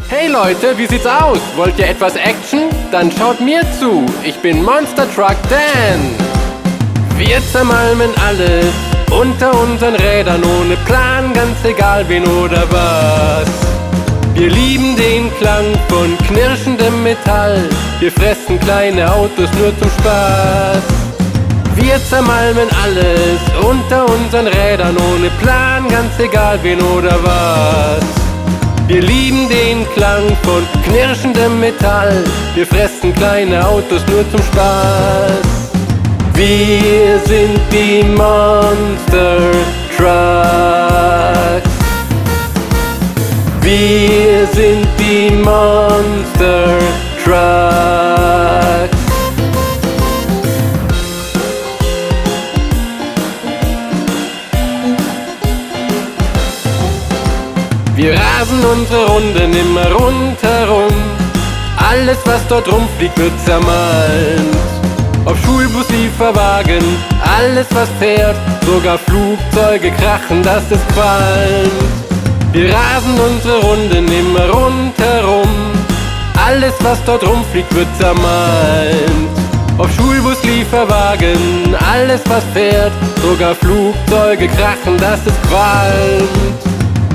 Hey Leute, wie sieht's aus? Wollt ihr etwas Action? Dann schaut mir zu, ich bin Monster Truck Dan. Wir zermalmen alles unter unseren Rädern, ohne Plan, ganz egal wen oder was. Wir lieben den Klang von knirschendem Metall, wir fressen kleine Autos nur zum Spaß. Wir zermalmen alles unter unseren Rädern, ohne Plan, ganz egal wen oder was. Wir lieben den Klang von knirschendem Metall, wir fressen kleine Autos nur zum Spaß. Wir sind die Monster Trucks. Wir sind die Monster Trucks. Wir rasen unsere Runden immer rundherum. Alles, was dort rumfliegt, wird zermalmt. Ob Schulbus, Lieferwagen, alles was fährt, sogar Flugzeuge krachen, dass es qualmt. Wir rasen unsere Runden immer rundherum. Alles, was dort rumfliegt, wird zermalmt. Ob Schulbus, Lieferwagen, alles was fährt, sogar Flugzeuge krachen, dass es qualmt.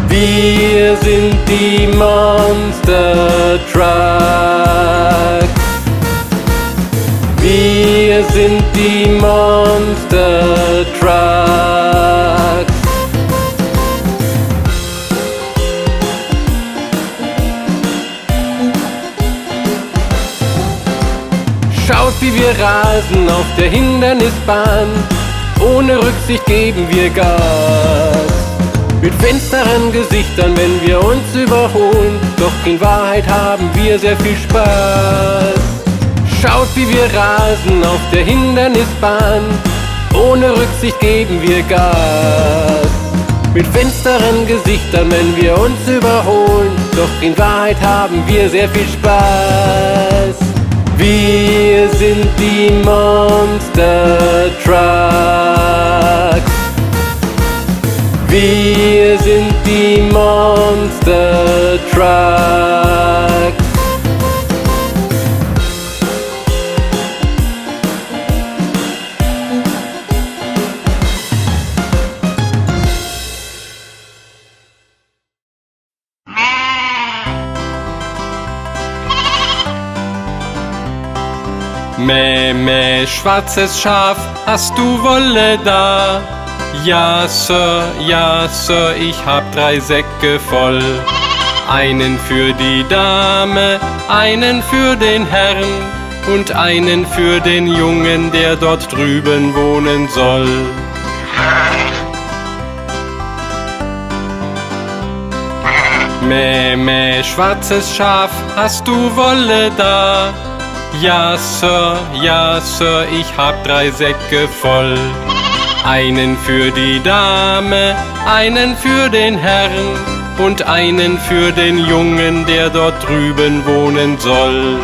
Wir sind die Monster Trucks. Wir sind die Monster Trucks. Schaut, wie wir rasen auf der Hindernisbahn. Ohne Rücksicht geben wir Gas. Mit finsteren Gesichtern, wenn wir uns überholen. Doch in Wahrheit haben wir sehr viel Spaß. Schaut, wie wir rasen auf der Hindernisbahn. Ohne Rücksicht geben wir Gas. Mit finsteren Gesichtern, wenn wir uns überholen. Doch in Wahrheit haben wir sehr viel Spaß. Wir sind die Monster Trucks. Wir sind die Monster Trucks. Mäh, mäh, schwarzes Schaf, hast du Wolle da? Ja, Sir, ich hab 3 Säcke voll. Einen für die Dame, einen für den Herrn und einen für den Jungen, der dort drüben wohnen soll. Mäh, mäh, schwarzes Schaf, hast du Wolle da? Ja, Sir, ich hab 3 Säcke voll. Einen für die Dame, einen für den Herrn und einen für den Jungen, der dort drüben wohnen soll.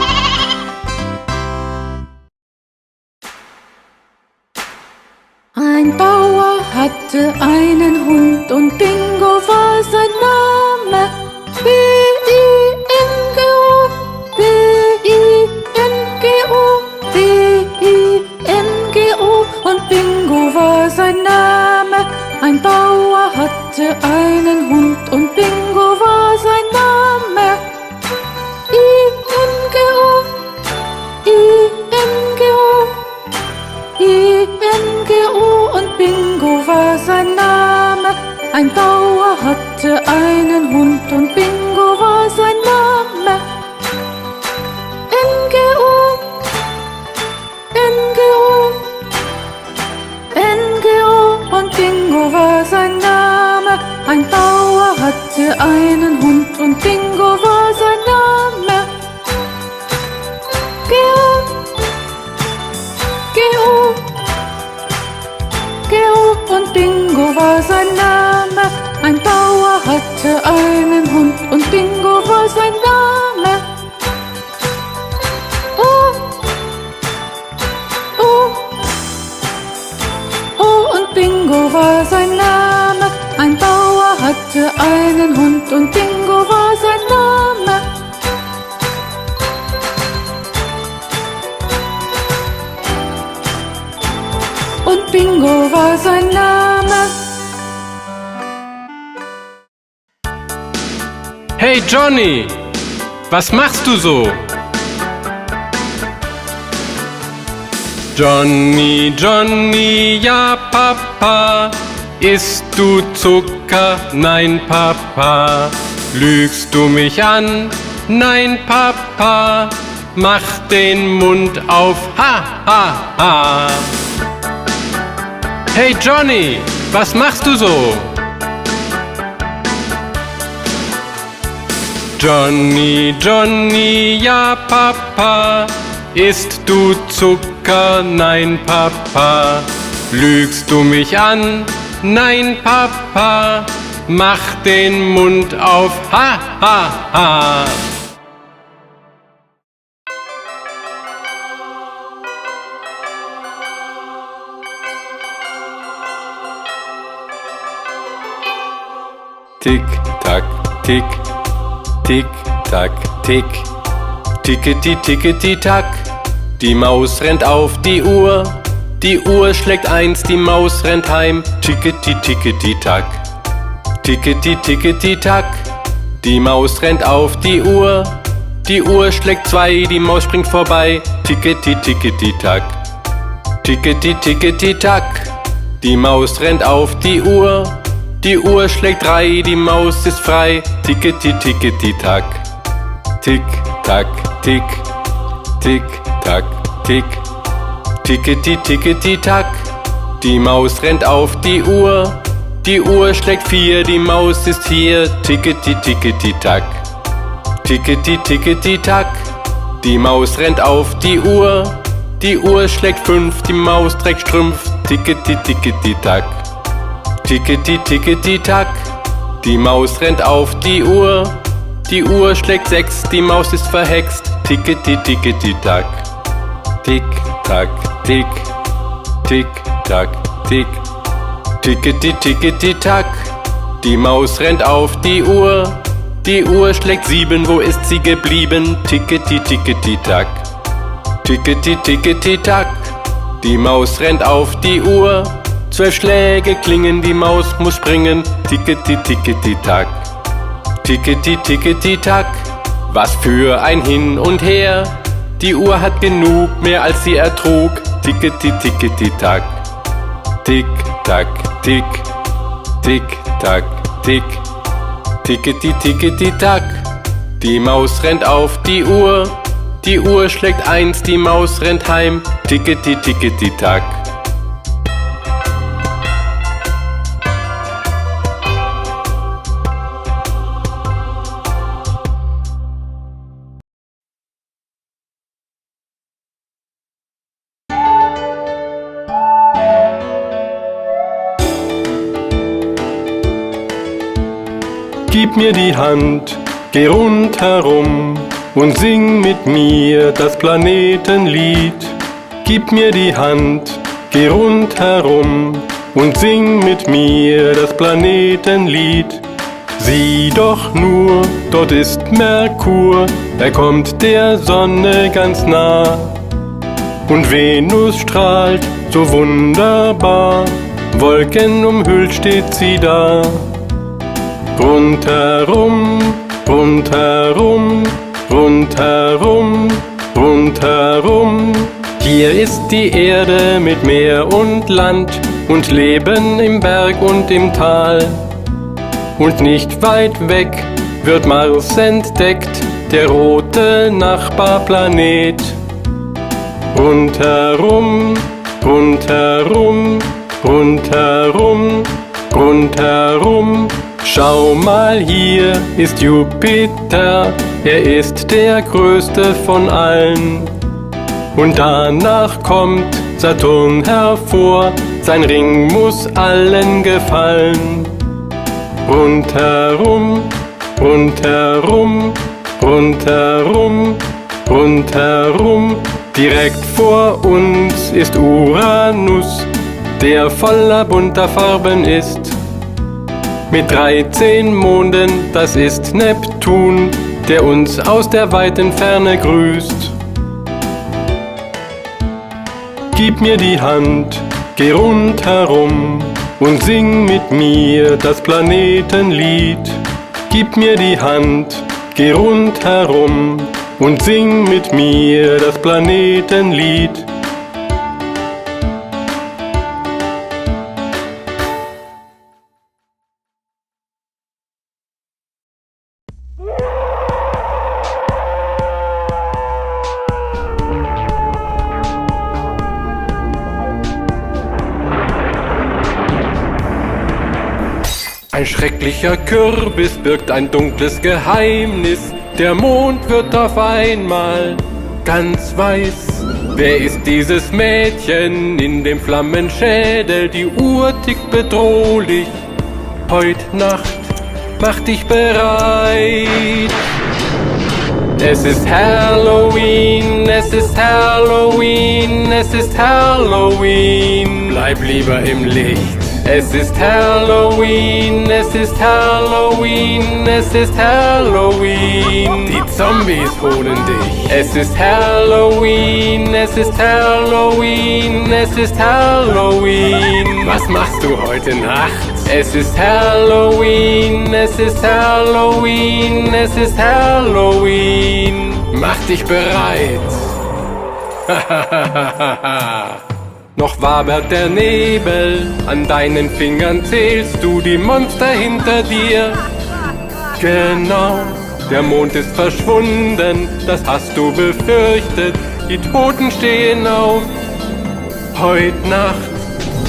Ein Bauer hatte einen Hund und Bingo war sein Name. B-I-N-G-O, B-I-N-G-O, B-I-N-G-O und Bingo war sein Name. Ein Bauer hatte einen Hund und Bingo war sein Name. I-N-G-O, I-N-G-O, I-N-G-O und Bingo war sein Name. Ein Bauer hatte einen Hund und Bingo war sein Name. N-G-O, N-G-O, N-G-O und Bingo war sein Name. Ein Bauer hatte einen Hund und Bingo war sein Name. G-O, G-O, G-O und Bingo war sein Name. Ein Bauer hatte einen Hund und Bingo war sein Name. O, O, O und Bingo war sein Name. Ein Bauer hatte einen Hund und Bingo war sein Name. Hey Johnny, was machst du so? Johnny, Johnny, ja Papa, isst du Zucker? Nein Papa. Lügst du mich an? Nein Papa. Mach den Mund auf, ha ha ha. Hey Johnny, was machst du so? Johnny, Johnny, ja Papa, isst du Zucker? Nein Papa. Lügst du mich an? Nein Papa. Mach den Mund auf, ha ha ha. Tick, tack, tick, tick, tack, tick, tickety, tickety, tack. Die Maus rennt auf die Uhr schlägt 1, die Maus rennt heim. Tickety, tickety, tack, tickety, tickety, tack. Die Maus rennt auf die Uhr schlägt 2, die Maus springt vorbei. Tickety, tickety, tack, tickety, tickety, tack. Die Maus rennt auf die Uhr schlägt 3, die Maus ist frei. Tickety, tickety, tack, tick, tack, tick, tick, tack, tick, tickety, tickety, tack. Die Maus rennt auf die Uhr schlägt 4, die Maus ist hier. Tickety, tickety, tack, tickety, tickety, tack. Die Maus rennt auf die Uhr schlägt 5, die Maus trägt Strümpf. Tickety, tickety, tack, tickety, tickety, tack. Die Maus rennt auf die Uhr schlägt 6, die Maus ist verhext. Tickety, tickety, tack, tick, tack, tick, tick, tack, tick, tickety, tickety, tack. Die Maus rennt auf die Uhr schlägt 7, wo ist sie geblieben? Tickety, tickety, tack, tickety, tickety, tack. Die Maus rennt auf die Uhr, 12 Schläge klingen, die Maus muss springen. Tickety, tickety, tack, tickety, tickety, tack. Was für ein Hin und Her, die Uhr hat genug, mehr als sie ertrug. Tickety, tickety, tack, tick, tack, tick, tick, tack, tick, tickety, tickety, tack. Die Maus rennt auf die Uhr schlägt 1, die Maus rennt heim. Tickety, tickety, tack. Gib mir die Hand, geh rundherum und sing mit mir das Planetenlied. Gib mir die Hand, geh rundherum und sing mit mir das Planetenlied. Sieh doch nur, dort ist Merkur, er kommt der Sonne ganz nah. Und Venus strahlt so wunderbar, wolkenumhüllt steht sie da. Rundherum, rundherum, rundherum, rundherum. Hier ist die Erde mit Meer und Land und Leben im Berg und im Tal. Und nicht weit weg wird Mars entdeckt, der rote Nachbarplanet. Rundherum, rundherum, rundherum, rundherum. Schau mal, hier ist Jupiter, er ist der größte von allen. Und danach kommt Saturn hervor, sein Ring muss allen gefallen. Rundherum, rundherum, rundherum, rundherum. Direkt vor uns ist Uranus, der voller bunter Farben ist. Mit 13 Monden, das ist Neptun, der uns aus der weiten Ferne grüßt. Gib mir die Hand, geh rundherum und sing mit mir das Planetenlied. Gib mir die Hand, geh rundherum und sing mit mir das Planetenlied. Ein schrecklicher Kürbis birgt ein dunkles Geheimnis. Der Mond wird auf einmal ganz weiß. Wer ist dieses Mädchen in dem Flammenschädel? Die Uhr tickt bedrohlich. Heut Nacht, mach dich bereit. Es ist Halloween, es ist Halloween, es ist Halloween. Bleib lieber im Licht. Es ist Halloween, es ist Halloween, es ist Halloween. Die Zombies holen dich. Es ist Halloween, es ist Halloween, es ist Halloween. Was machst du heute Nacht? Es ist Halloween, es ist Halloween, es ist Halloween. Mach dich bereit. Noch wabert der Nebel, an deinen Fingern zählst du die Monster hinter dir. Genau, der Mond ist verschwunden, das hast du befürchtet, die Toten stehen auf. Heut Nacht,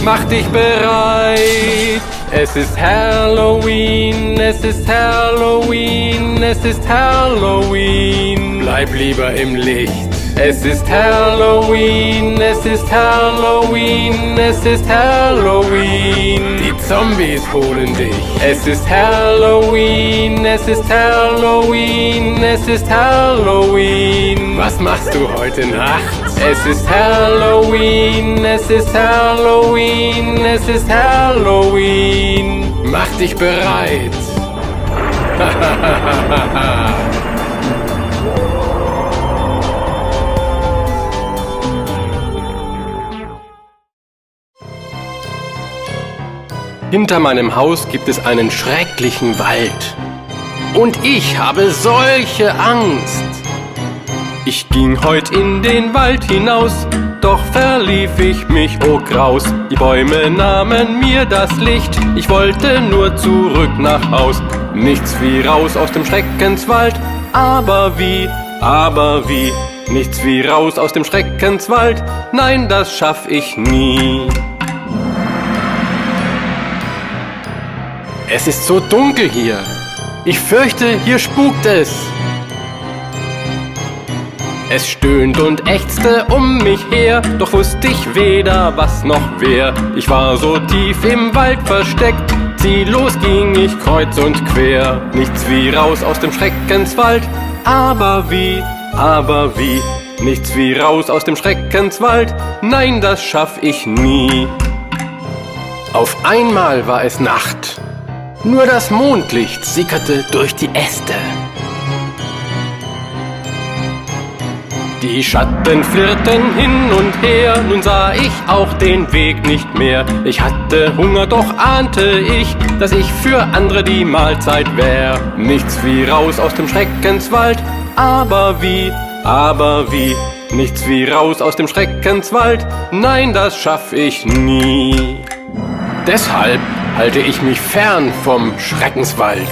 mach dich bereit. Es ist Halloween, es ist Halloween, es ist Halloween. Bleib lieber im Licht. Es ist Halloween, es ist Halloween, es ist Halloween. Die Zombies holen dich. Es ist Halloween, es ist Halloween, es ist Halloween. Was machst du heute Nacht? Es ist Halloween, es ist Halloween, es ist Halloween. Mach dich bereit. Hinter meinem Haus gibt es einen schrecklichen Wald. Und ich habe solche Angst. Ich ging heut in den Wald hinaus, doch verlief ich mich, oh Graus. Die Bäume nahmen mir das Licht, ich wollte nur zurück nach Haus. Nichts wie raus aus dem Schreckenswald, aber wie, nichts wie raus aus dem Schreckenswald, nein, das schaff ich nie. Es ist so dunkel hier. Ich fürchte, hier spukt es. Es stöhnt und ächzte um mich her, doch wusste ich weder was noch wer. Ich war so tief im Wald versteckt, ziellos ging ich kreuz und quer. Nichts wie raus aus dem Schreckenswald, aber wie, nichts wie raus aus dem Schreckenswald, nein, das schaff ich nie. Auf einmal war es Nacht. Nur das Mondlicht sickerte durch die Äste. Die Schatten flirrten hin und her, nun sah ich auch den Weg nicht mehr. Ich hatte Hunger, doch ahnte ich, dass ich für andere die Mahlzeit wär. Nichts wie raus aus dem Schreckenswald, aber wie, nichts wie raus aus dem Schreckenswald, nein, das schaff ich nie. Deshalb halte ich mich fern vom Schreckenswald.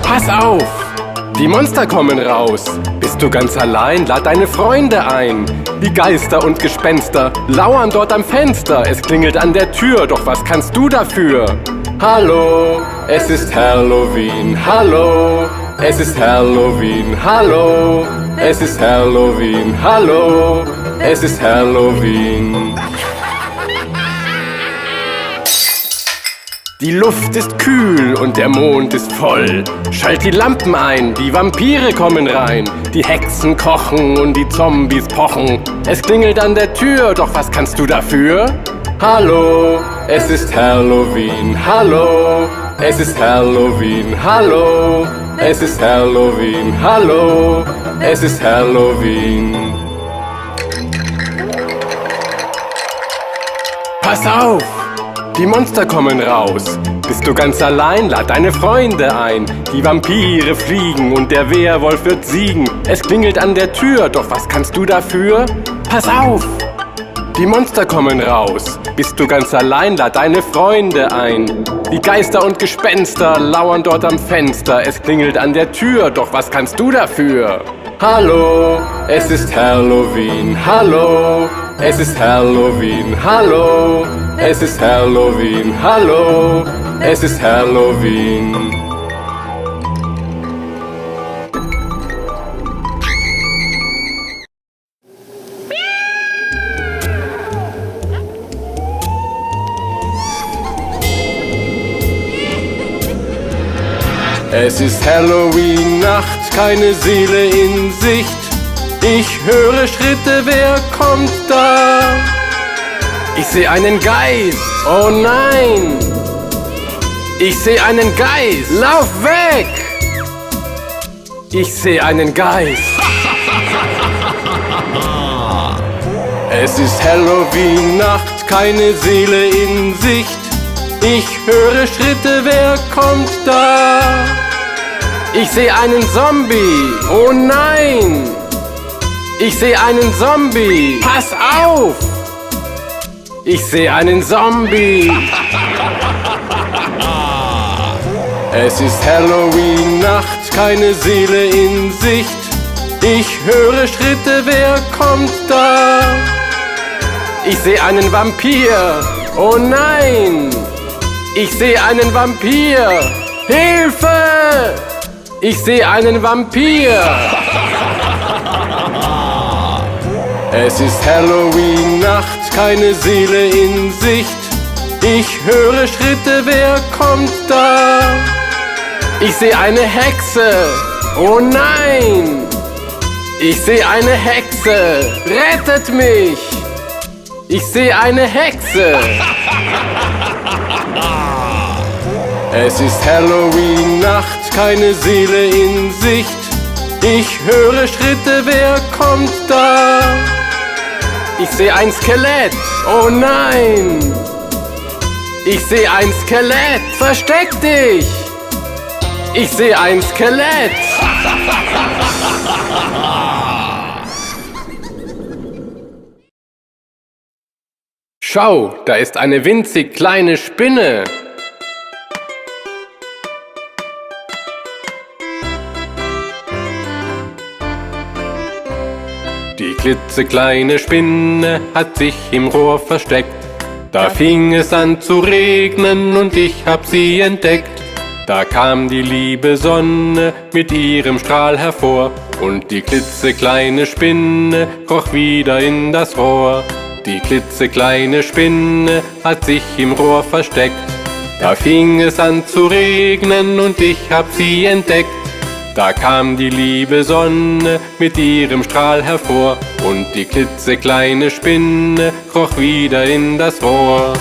Pass auf! Die Monster kommen raus. Bist du ganz allein? Lad deine Freunde ein. Die Geister und Gespenster lauern dort am Fenster. Es klingelt an der Tür, doch was kannst du dafür? Hallo, es ist Halloween. Hallo, es ist Halloween. Hallo, es ist Halloween. Hallo, es ist Halloween. Die Luft ist kühl und der Mond ist voll. Schalt die Lampen ein, die Vampire kommen rein. Die Hexen kochen und die Zombies pochen. Es klingelt an der Tür, doch was kannst du dafür? Hallo, es ist Halloween, hallo, es ist Halloween, hallo, es ist Halloween, hallo, es ist Halloween. Pass auf! Die Monster kommen raus. Bist du ganz allein, lad deine Freunde ein. Die Vampire fliegen und der Werwolf wird siegen. Es klingelt an der Tür, doch was kannst du dafür? Pass auf! Die Monster kommen raus. Bist du ganz allein, lad deine Freunde ein. Die Geister und Gespenster lauern dort am Fenster. Es klingelt an der Tür, doch was kannst du dafür? Hallo, es ist Halloween, hallo, es ist Halloween, hallo, es ist Halloween, hallo, es ist Halloween. Es ist Halloween-Nacht, keine Seele in Sicht. Ich höre Schritte, wer kommt da? Ich sehe einen Geist, oh nein! Ich sehe einen Geist, lauf weg! Ich sehe einen Geist. Es ist Halloween-Nacht, keine Seele in Sicht. Ich höre Schritte, wer kommt da? Ich sehe einen Zombie, oh nein! Ich sehe einen Zombie, pass auf! Ich sehe einen Zombie. Es ist Halloween-Nacht, keine Seele in Sicht. Ich höre Schritte, wer kommt da? Ich sehe einen Vampir, oh nein! Ich sehe einen Vampir! Hilfe! Ich sehe einen Vampir! Es ist Halloween-Nacht, keine Seele in Sicht. Ich höre Schritte, wer kommt da? Ich sehe eine Hexe! Oh nein! Ich sehe eine Hexe! Rettet mich! Ich sehe eine Hexe! Es ist Halloween-Nacht, keine Seele in Sicht. Ich höre Schritte, wer kommt da? Ich sehe ein Skelett, oh nein! Ich sehe ein Skelett, versteck dich! Ich sehe ein Skelett! Schau, da ist eine winzig kleine Spinne. Die klitzekleine Spinne hat sich im Rohr versteckt. Da fing es an zu regnen und ich hab sie entdeckt. Da kam die liebe Sonne mit ihrem Strahl hervor und die klitzekleine Spinne kroch wieder in das Rohr. Die klitzekleine Spinne hat sich im Rohr versteckt. Da fing es an zu regnen und ich hab sie entdeckt. Da kam die liebe Sonne mit ihrem Strahl hervor und die klitzekleine Spinne kroch wieder in das Rohr.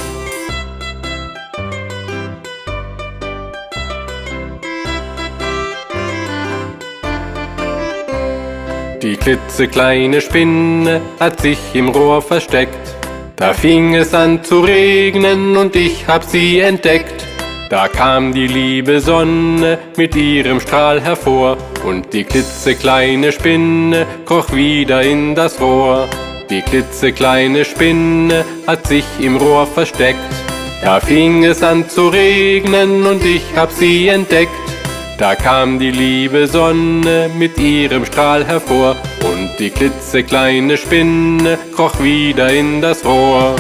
Die klitzekleine Spinne hat sich im Rohr versteckt. Da fing es an zu regnen und ich hab sie entdeckt. Da kam die liebe Sonne mit ihrem Strahl hervor und die klitzekleine Spinne kroch wieder in das Rohr. Die klitzekleine Spinne hat sich im Rohr versteckt. Da fing es an zu regnen und ich hab sie entdeckt. Da kam die liebe Sonne mit ihrem Strahl hervor und die klitzekleine Spinne kroch wieder in das Rohr.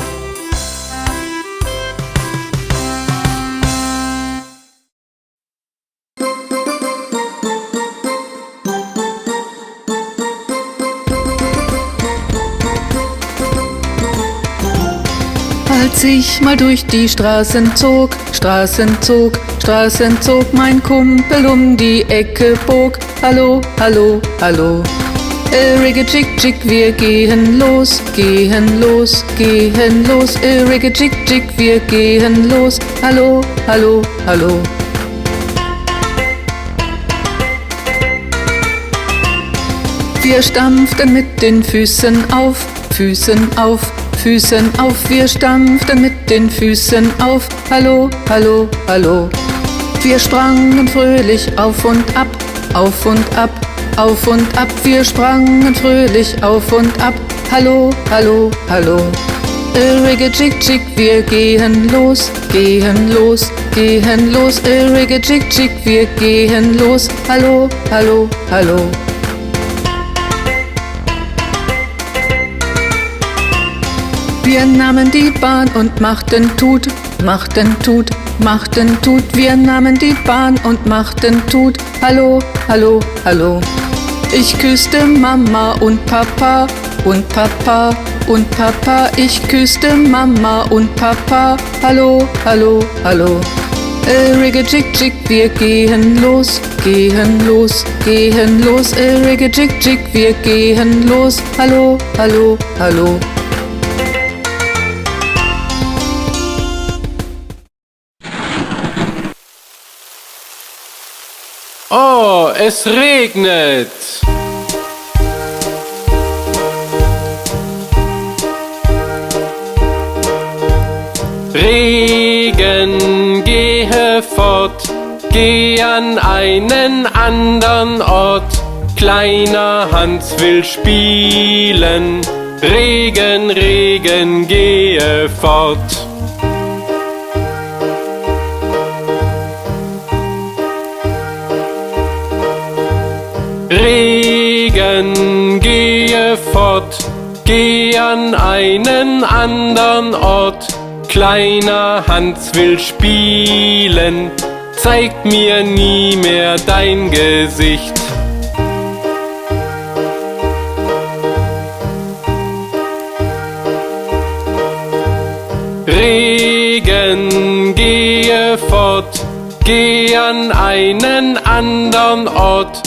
Als ich mal durch die Straßen zog, mein Kumpel um die Ecke bog. Hallo, hallo, hallo. Rigge Chick Chick, wir gehen los, gehen los, gehen los. Rigge Chick Chick, wir gehen los. Hallo, hallo, hallo. Wir stampften mit den Füßen auf, Füßen auf, Füßen auf. Wir stampften mit den Füßen auf. Hallo, hallo, hallo. Wir sprangen fröhlich auf und ab, auf und ab, auf und ab. Wir sprangen fröhlich auf und ab. Hallo, hallo, hallo. Rigge Chick Chick, wir gehen los, gehen los, gehen los. Rigge Chick Chick, wir gehen los. Hallo, hallo, hallo. Wir nahmen die Bahn und machten Tut, machten Tut, machten Tut. Wir nahmen die Bahn und machten Tut. Hallo, hallo, hallo. Ich küsste Mama und Papa und Papa und Papa. Ich küsste Mama und Papa. Hallo, hallo, hallo. Rigge Chick Chick, wir gehen los, gehen los, gehen los. Rigge Chick Chick, wir gehen los. Hallo, hallo, hallo. Oh, es regnet. Regen, gehe fort, geh an einen andern Ort. Kleiner Hans will spielen. Regen, Regen, gehe fort. Regen, gehe fort, geh an einen andern Ort. Kleiner Hans will spielen, zeig mir nie mehr dein Gesicht. Regen, gehe fort, geh an einen andern Ort.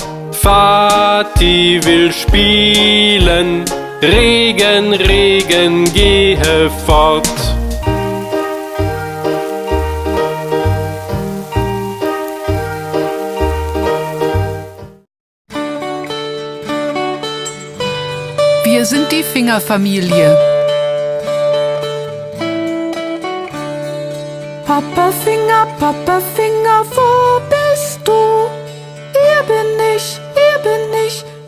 Vati will spielen, Regen, Regen, gehe fort. Wir sind die Fingerfamilie. Papa Finger, wo bist du? Hier bin ich,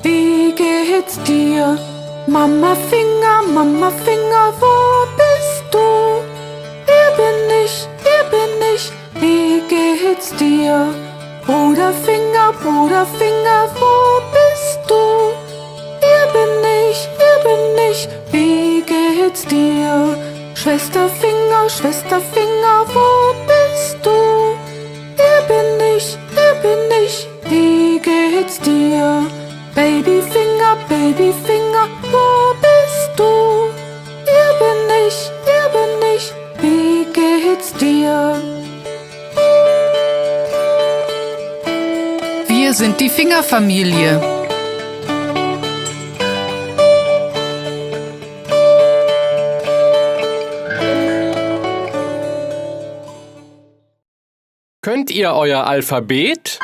wie geht's dir? Mama Finger, wo bist du? Hier bin ich, wie geht's dir? Bruder Finger, wo bist du? Hier bin ich, wie geht's dir? Schwester Finger, wo bist du? Hier bin ich, wie geht's dir? Baby Finger, wo bist du? Hier bin ich, wie geht's dir? Wir sind die Fingerfamilie. Könnt ihr euer Alphabet?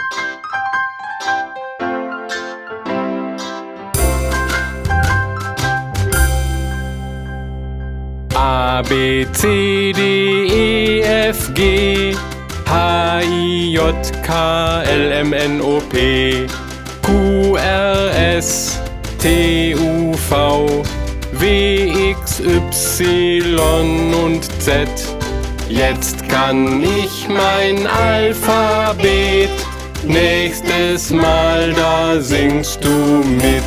A, B, C, D, E, F, G, H, I, J, K, L, M, N, O, P, Q, R, S, T, U, V, W, X, Y und Z. Jetzt kann ich mein Alphabet, nächstes Mal da singst du mit.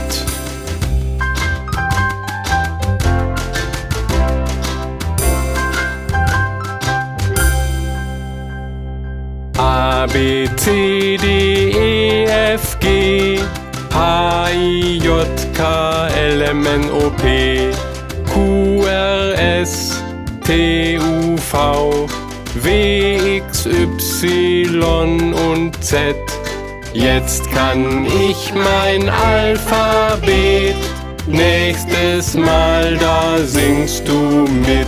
A, B, C, D, E, F, G, H, I, J, K, L, M, N, O, P, Q, R, S, T, U, V, W, X, Y und Z. Jetzt kann ich mein Alphabet, Nächstes Mal, da singst du mit.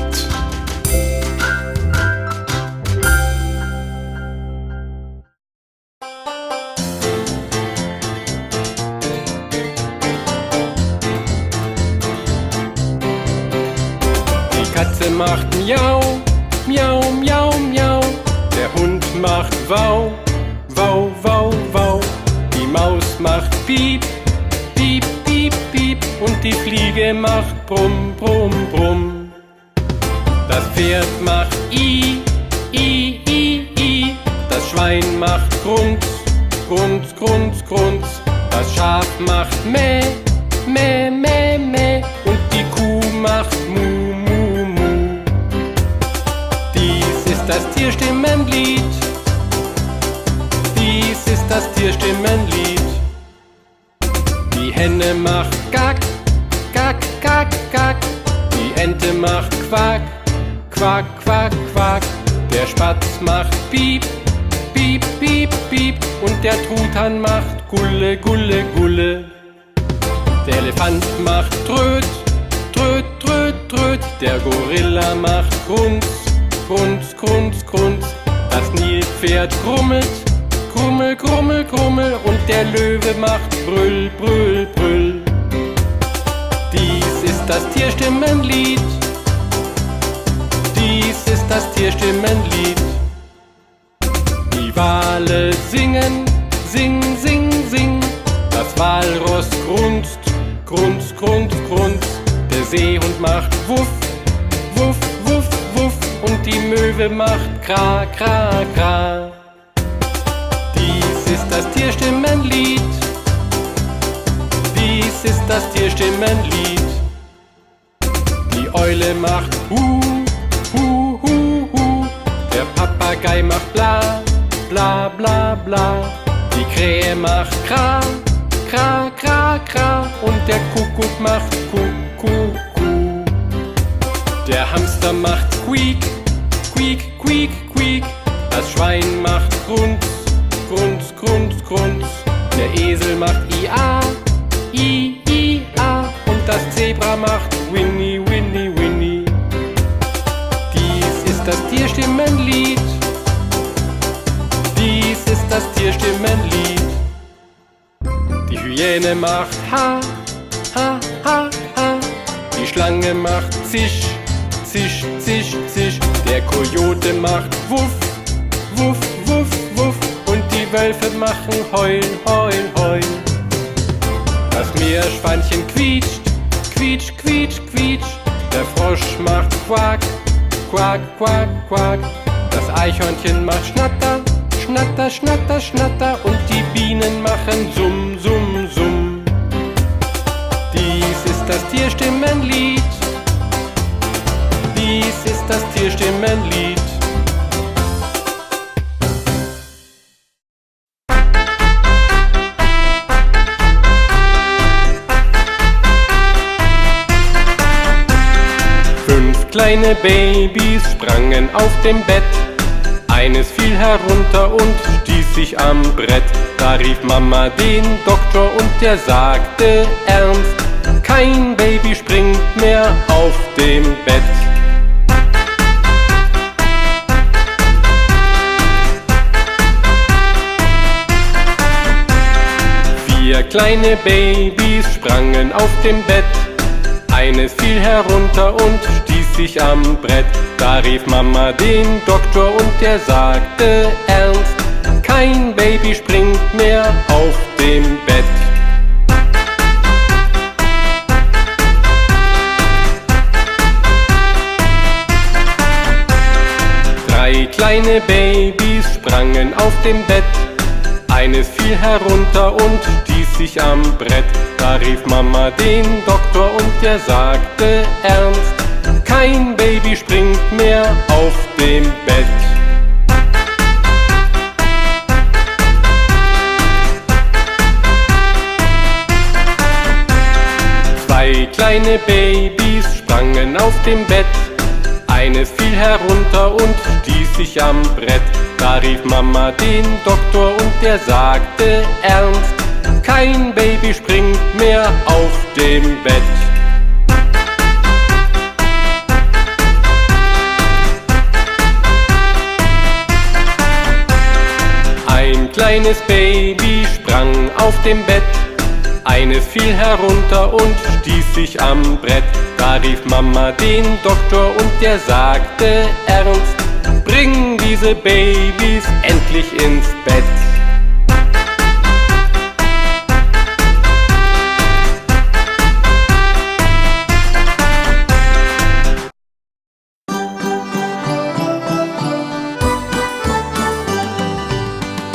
Die Katze macht Miau, Miau, Miau, Miau. Der Hund macht Wau, Wau, Wau, Wau. Die Maus macht Piep, Piep, Piep, Piep. Und die Fliege macht Brumm, Brumm, Brumm. Das Pferd macht I, I, I, I. Das Schwein macht Grunz, Grunz, Grunz, Grunz. Das Schaf macht Mäh, Mäh, Mäh, Mäh. Und die Kuh macht Mu, Mu, Mu. Dies ist das Tierstimmenlied. Dies ist das Tierstimmenlied. Die Henne macht Gack, Gack, Gack, Gack. Die Ente macht Quack, Quack, Quack, Quack. Der Spatz macht Piep, Piep, Piep, Piep. Und der Truthahn macht Gulle, Gulle, Gulle. Der Elefant macht Tröt, Tröt, Tröt, Tröt. Der Gorilla macht Grunz, Grunz, Grunz, Grunz. Das Nilpferd grummelt, Grummel, Grummel, Grummel. Und der Löwe macht Brüll, Brüll, Brüll. Dies ist das Tierstimmenlied. Dies ist das Tierstimmenlied. Die Wale singen, sing, sing, sing. Das Walross grunzt, grunz, grunz, grunz. Der Seehund macht Wuff, Wuff, Wuff, Wuff. Und die Möwe macht Kra, Kra, Kra. Dies ist das Tierstimmenlied. Dies ist das Tierstimmenlied. Die Eule macht Hu, Hu, Hu, Hu. Der Papagei macht Bla, Bla, Bla, Bla. Die Krähe macht Kra, Kra, Kra, Kra. Und der Kuckuck macht Ku, Ku, Ku. Der Hamster macht Quiek, Quiek, Quiek, Quiek. Das Schwein macht Grunz, Grunz, Grunz, Grunz. Der Esel macht Ia, I, I, A. Und das Zebra macht Winnie, Winnie, Winnie. Dies ist das Tierstimmenlied. Dies ist das Tierstimmenlied. Die Hyäne macht Ha, Ha, Ha, Ha. Die Schlange macht Zisch, Zisch, Zisch, Zisch. Der Kojote macht Wuff, Wuff, Wuff, Wuff. Und die Wölfe machen Heul, Heul, Heul. Das Meerschweinchen quietscht, quietsch, quietsch, quietsch. Der Frosch macht Quack, Quack, Quack, Quack. Das Eichhörnchen macht Schnatter, Schnatter, Schnatter, Schnatter. Und die Bienen machen Summ, Summ, Summ. Dies ist das Tierstimmenlied. Dies ist das Tierstimmenlied. Kleine Babys sprangen auf dem Bett. Eines fiel herunter und stieß sich am Brett. Da rief Mama den Doktor und der sagte ernst: Kein Baby springt mehr auf dem Bett. Vier kleine Babys sprangen auf dem Bett. Eines fiel herunter und stieß sich am Brett. Da rief Mama den Doktor und der sagte ernst: Kein Baby springt mehr auf dem Bett. Drei kleine Babys sprangen auf dem Bett. Eines fiel herunter und stieß sich am Brett. Da rief Mama den Doktor und der sagte ernst: Kein Baby springt mehr auf dem Bett. Zwei kleine Babys sprangen auf dem Bett. Eines fiel herunter und stieß sich am Brett. Da rief Mama den Doktor und der sagte ernst: Kein Baby springt mehr auf dem Bett. Ein kleines Baby sprang auf dem Bett. Eine fiel herunter und stieß sich am Brett. Da rief Mama den Doktor und der sagte ernst: Bring diese Babys endlich ins Bett.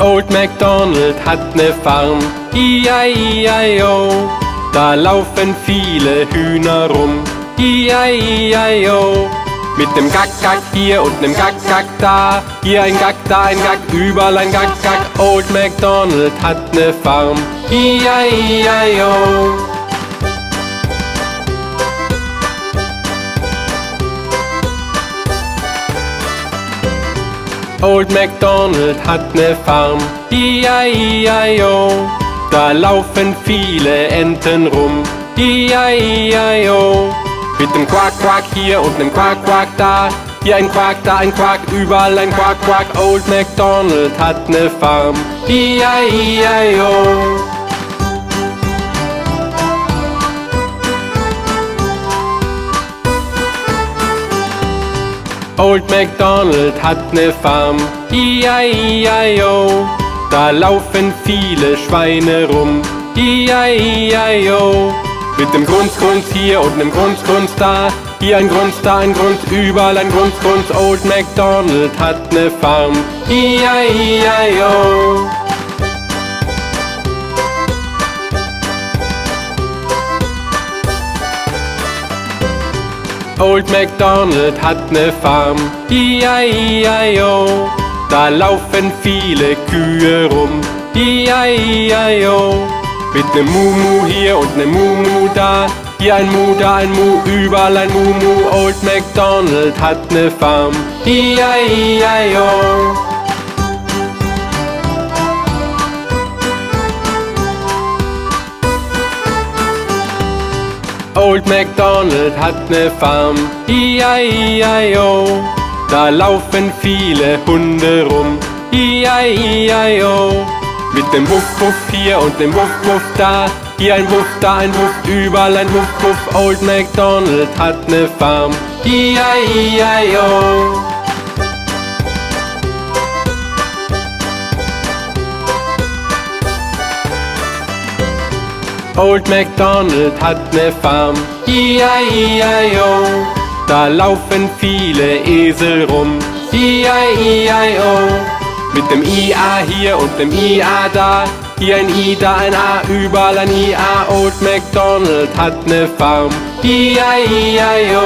Old MacDonald hat ne Farm, E-I-E-I-O. Da laufen viele Hühner rum, E-I-E-I-O. Mit nem Gack-Gack hier und nem Gack-Gack da. Hier ein Gack, da ein Gack, überall ein Gack-Gack. Old MacDonald hat ne Farm, E-I-E-I-O. Old MacDonald hat ne Farm, E-I-E-I-O. Da laufen viele Enten rum, E-I-E-I-O. Mit nem Quack-Quack hier und nem Quack-Quack da. Hier ein Quack, da ein Quack, überall ein Quack-Quack. Old MacDonald hat ne Farm, E-I-E-I-O. Old MacDonald hat ne Farm, E-I-E-I-O. Da laufen viele Schweine rum, E-I-E-I-O. Mit nem Grunz hier und nem Grunz da. Hier ein Grunz, da ein Grunz, überall ein Grunz. Old MacDonald hat ne Farm, E-I-E-I-O. Old MacDonald hat ne Farm, E-I-E-I-O. Da laufen viele Kühe rum, E-I-E-I-O. Mit nem Mu-Mu hier und nem Mu-Mu da. Hier ein Mu, da ein Mu, überall ein Mu-Mu. Old MacDonald hat ne Farm, E-I-E-I-O. Old MacDonald hat ne Farm, E-I-E-I-O. Da laufen viele Hunde rum, E-I-E-I-O. Mit dem Wuff-Wuff hier und dem Wuff-Wuff da. Hier ein Wuff, da ein Wuff, überall ein Wuff-Wuff. Old MacDonald hat ne Farm, E-I-E-I-O. Old MacDonald hat ne Farm, E-I-E-I-O. Da laufen viele Esel rum, E-I-E-I-O. Mit dem I-A hier und dem I-A da. Hier ein I, da ein A, überall ein I-A. Old MacDonald hat ne Farm, E-I-E-I-O.